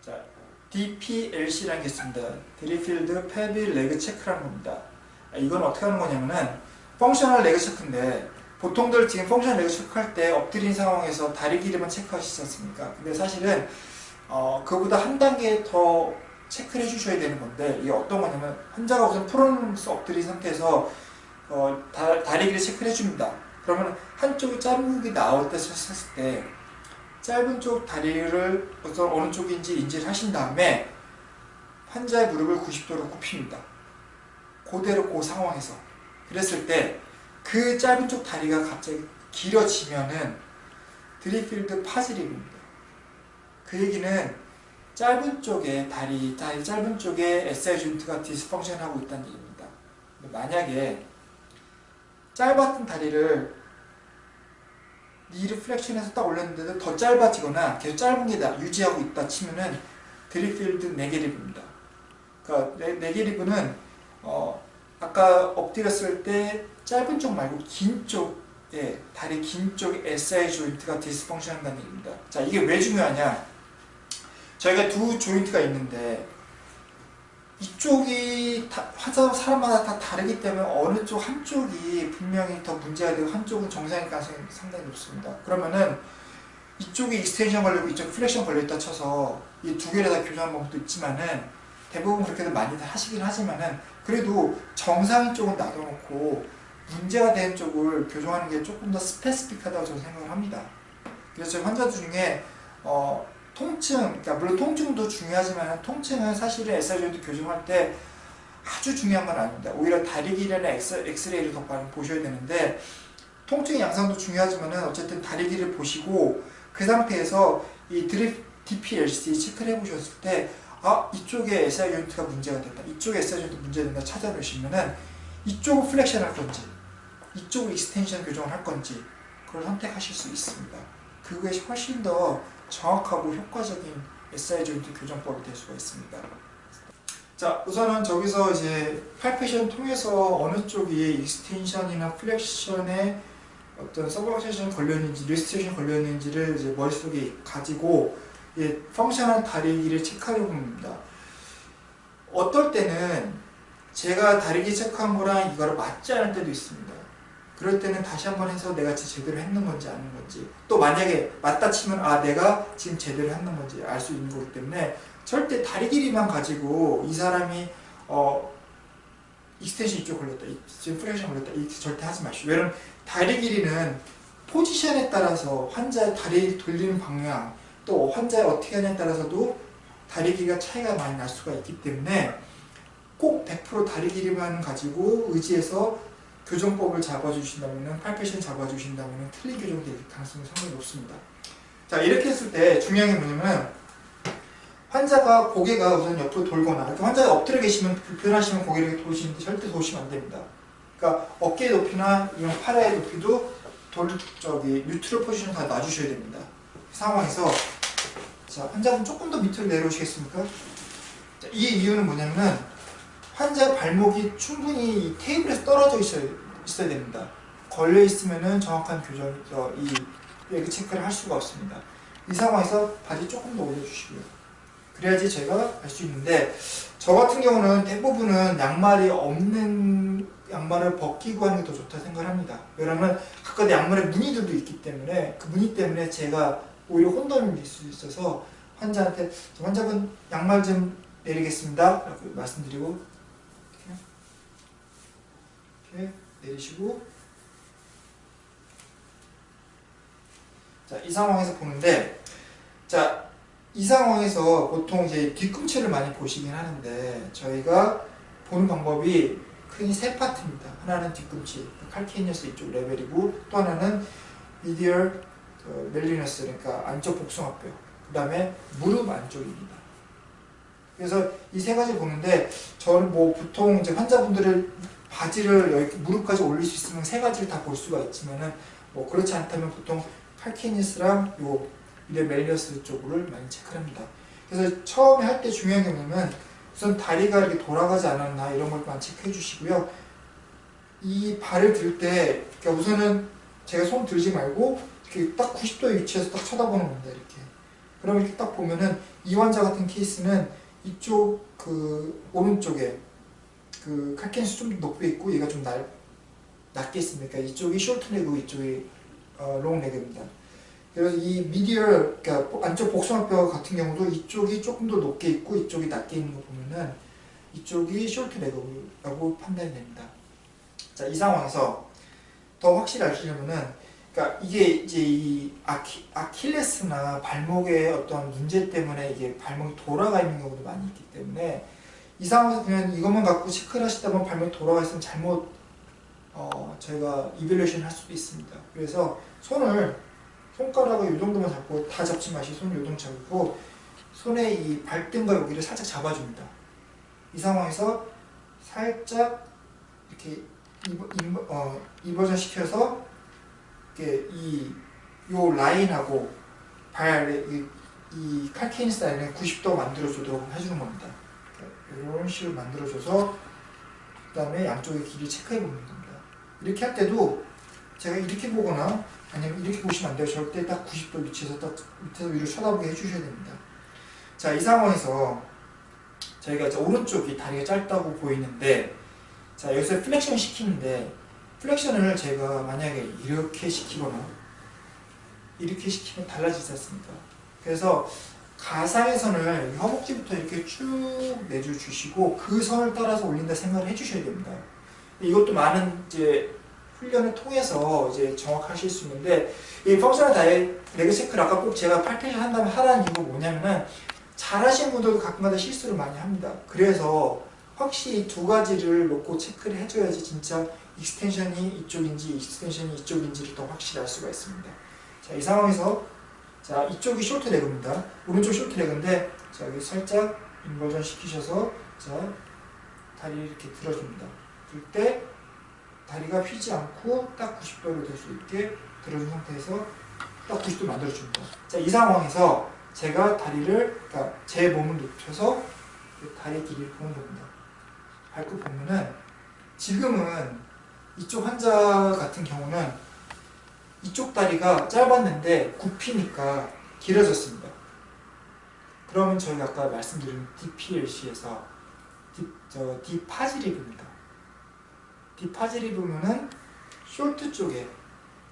자, DPLC라는 게 있습니다. 드리필드 페비 레그 체크라는 겁니다. 이건 어떻게 하는 거냐면은 펑셔널 레그 체크인데 보통들 지금 펑셔널 레그 체크할 때 엎드린 상황에서 다리 길이만 체크하시지 않습니까? 근데 사실은 그보다 한 단계 더 체크를 해주셔야 되는 건데 이게 어떤 거냐면 환자가 우선 프로넌스 엎드린 상태에서 다리 길이 체크를 해줍니다. 그러면 한쪽이 짧은 게 나올 때 쳤을 때 짧은 쪽 다리를 우선 어느 쪽인지 인지를 하신 다음에 환자의 무릎을 90도로 굽힙니다. 그대로 그 상황에서 그랬을 때 그 짧은 쪽 다리가 갑자기 길어지면은 드리필드 파즈립입니다. 그 얘기는 짧은 쪽에 다리 짧은 쪽에 SI 조인트가 디스펑션하고 있다는 얘기입니다. 만약에 짧았던 다리를 니 리플렉션에서 딱 올렸는데도 더 짧아지거나 계속 짧은 게 유지하고 있다 치면은 드리필드 네게티브입니다. 그러니까 네게티브는 아까 엎드렸을 때 짧은 쪽 말고 긴 쪽에 다리 긴 쪽에 SI 조인트가 디스펑션 한다는 얘기입니다. 자, 이게 왜 중요하냐? 저희가 두 조인트가 있는데 이쪽이 사람마다 다 다르기 때문에 어느 쪽 한쪽이 분명히 더 문제가 되고 한쪽은 정상일 가능성이 상당히 높습니다. 그러면은 이쪽이 익스텐션 걸리고 이쪽 플렉션 걸려있다 쳐서 이 두 개를 다 교정하는 방법도 있지만은 대부분 그렇게도 많이들 하시긴 하지만은 그래도 정상인 쪽은 놔둬놓고 문제가 되는 쪽을 교정하는 게 조금 더 스페시픽하다고 저는 생각을 합니다. 그래서 저희 환자들 중에 통증, 그러니까 물론 통증도 중요하지만 통증은 사실은 SI 조인트 교정할 때 아주 중요한 건 아닙니다. 오히려 다리 길이나 엑스레이를 더 많이 보셔야 되는데 통증의 양상도 중요하지만 어쨌든 다리 길이를 보시고 그 상태에서 이 DPLC 체크를 해보셨을 때 이쪽에 SI 조인트가 문제가 된다, 이쪽에 SI 조인트 문제가 된다 찾아보시면은 이쪽을 플렉션 할 건지 이쪽을 익스텐션 교정을 할 건지 그걸 선택하실 수 있습니다. 그게 훨씬 더 정확하고 효과적인 SI 조인트 교정법이 될 수가 있습니다. 자, 우선은 저기서 이제 팔페이션 통해서 어느 쪽이 익스텐션이나 플렉션에 어떤 서브럭테이션이 걸려있는지, 리스트레이션이 걸려있는지를 이제 머릿속에 가지고 펑셔널 다리 길이를 체크하려고 합니다. 어떨 때는 제가 다리 길이 체크한 거랑 이거를 맞지 않을 때도 있습니다. 그럴 때는 다시 한번 해서 내가 제대로 했는 건지 아닌 건지, 또 만약에 맞다 치면 내가 지금 제대로 했는 건지 알 수 있는 거기 때문에 절대 다리 길이만 가지고 이 사람이 익스텐션 이쪽 걸렸다, 지금 플렉션 걸렸다 이렇게 절대 하지 마시고. 왜냐면 다리 길이는 포지션에 따라서 환자의 다리 돌리는 방향 또 환자의 어떻게 하냐에 따라서도 다리 길이가 차이가 많이 날 수가 있기 때문에 꼭 100% 다리 길이만 가지고 의지해서 교정법을 잡아주신다면, 팔페이션 잡아주신다면 틀린 교정이 될 가능성이 상당히 높습니다. 자, 이렇게 했을 때 중요한 게 뭐냐면 환자가 고개가 우선 옆으로 돌거나 환자가 엎드려 계시면 불편하시면 고개를 이렇게 돌리시는데 절대 도시면 안 됩니다. 그러니까 어깨 높이나 이런 팔의 높이도 뉴트럴 포지션 다 놔주셔야 됩니다. 그 상황에서 자, 환자분 조금 더 밑으로 내려오시겠습니까? 자, 이 이유는 뭐냐면 환자의 발목이 충분히 테이블에서 떨어져 있어야 됩니다. 걸려 있으면은 정확한 이 레그 체크를 할 수가 없습니다. 이 상황에서 바디 조금 더 올려주시고요. 그래야지 저희가 알 수 있는데, 저 같은 경우는 대부분은 양말이 없는 양말을 벗기고 하는 게 더 좋다 생각을 합니다. 왜냐하면 가끔 양말에 무늬들도 있기 때문에 그 무늬 때문에 제가 오히려 혼돈이 될 수 있어서 환자한테 환자분 양말 좀 내리겠습니다 라고 말씀드리고 이렇게 내리시고, 자, 이 상황에서 보는데, 자, 이 상황에서 보통 이제 뒤꿈치를 많이 보시긴 하는데 저희가 보는 방법이 크게 세 파트입니다. 하나는 뒤꿈치, 칼케이니어스 이쪽 레벨이고, 또 하나는 미디얼 멜리너스, 그러니까 안쪽 복숭아뼈, 그 다음에 무릎 안쪽입니다. 그래서 이 세 가지 보는데 저는 보통 이제 환자분들을 바지를 여기 무릎까지 올릴 수 있으면 세 가지를 다 볼 수가 있지만은 그렇지 않다면 보통 칼케이니어스랑 요 미디얼 멜리너스 쪽을 많이 체크를 합니다. 그래서 처음에 할 때 중요한 게 뭐냐면 우선 다리가 이렇게 돌아가지 않았나 이런 것만 체크해 주시고요. 이 발을 들 때 그러니까 우선은 제가 손 들지 말고 이렇게 딱 90도의 위치에서 딱 쳐다보는 겁니다. 이렇게. 그럼 이렇게 딱 보면은 이 환자 같은 케이스는 이쪽 그 오른쪽에 그 칼켄스 좀 높게 있고 얘가 좀 낮게 있으니까 이쪽이 쇼트 레그고 이쪽이 롱 레그입니다. 그래서 이 미디얼, 그러니까 안쪽 복숭아뼈 같은 경우도 이쪽이 조금 더 높게 있고 이쪽이 낮게 있는 거 보면은 이쪽이 쇼트 레그라고 판단이 됩니다. 자, 이 상황에서 더 확실히 아시려면은, 그러니까 이게 이제 이 아킬레스나 발목의 어떤 문제 때문에 이게 발목이 돌아가 있는 경우도 많이 있기 때문에 이 상황에서 그냥 이것만 갖고 체크를 하시다 보면 발목이 돌아가 있으면 잘못 저희가 이밸루에이션 할 수도 있습니다. 그래서 손가락을 이 정도만 잡고 다 잡지 마시고 손을 이 정도 잡고 손에 이 발등과 여기를 살짝 잡아줍니다. 이 상황에서 살짝 이렇게 인버전 시켜서 이렇게 요 라인하고 이 칼케인스 라인을 90도 만들어주도록 해주는 겁니다. 이런 식으로 만들어줘서 그 다음에 양쪽의 길이를 체크해 보는 겁니다. 이렇게 할 때도 제가 이렇게 보거나 아니면 이렇게 보시면 안 돼요. 절대 딱 90도 위치에서 딱 밑에서 위로 쳐다보게 해주셔야 됩니다. 자, 이 상황에서 저희가 이제 오른쪽이 다리가 짧다고 보이는데, 자, 여기서 플렉션 시키는데, 플렉션을 제가 만약에 이렇게 시키거나 이렇게 시키면 달라지지 않습니까? 그래서 가상의 선을 허벅지부터 이렇게 쭉 내주시고 그 선을 따라서 올린다 생각을 해주셔야 됩니다. 이것도 많은 이제 훈련을 통해서 이제 정확하실 수 있는데, 이 펑셔널 레그 체크를 아까 꼭 제가 8페이지 한다면 하라는 이유가 뭐냐면은 잘하시는 분들도 가끔가다 실수를 많이 합니다. 그래서 확실히 두 가지를 놓고 체크를 해줘야지 진짜 익스텐션이 이쪽인지 익스텐션이 이쪽인지를 더 확실히 알 수가 있습니다. 자, 이 상황에서 자, 이쪽이 쇼트 레그입니다. 오른쪽 쇼트 레그인데, 자, 여기 살짝 인버전 시키셔서 자, 다리를 이렇게 들어줍니다. 들 때 다리가 휘지 않고 딱 90도로 될 수 있게 들어준 상태에서 딱 90도 만들어줍니다. 자, 이 상황에서 제가 다리를, 그러니까 제 몸을 눕혀서 다리 길이를 보는 겁니다. 밟고 보면은 지금은 이쪽 환자 같은 경우는 이쪽 다리가 짧았는데 굽히니까 길어졌습니다. 그러면 저희가 아까 말씀드린 DPLC에서 디파지리브입니다. 디파지리브면은 쇼트 쪽에,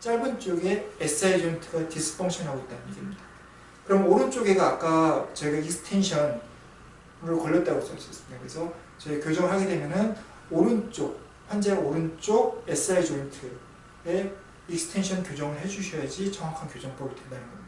짧은 쪽에 SI 조인트가 디스펑션하고 있다는 얘기입니다. 그럼 오른쪽에가 아까 저희가 익스텐션을 걸렸다고 써있습니다. 그래서 저희 교정을 하게 되면은 환자의 오른쪽 SI 조인트에 익스텐션 교정을 해주셔야지 정확한 교정법이 된다는 겁니다.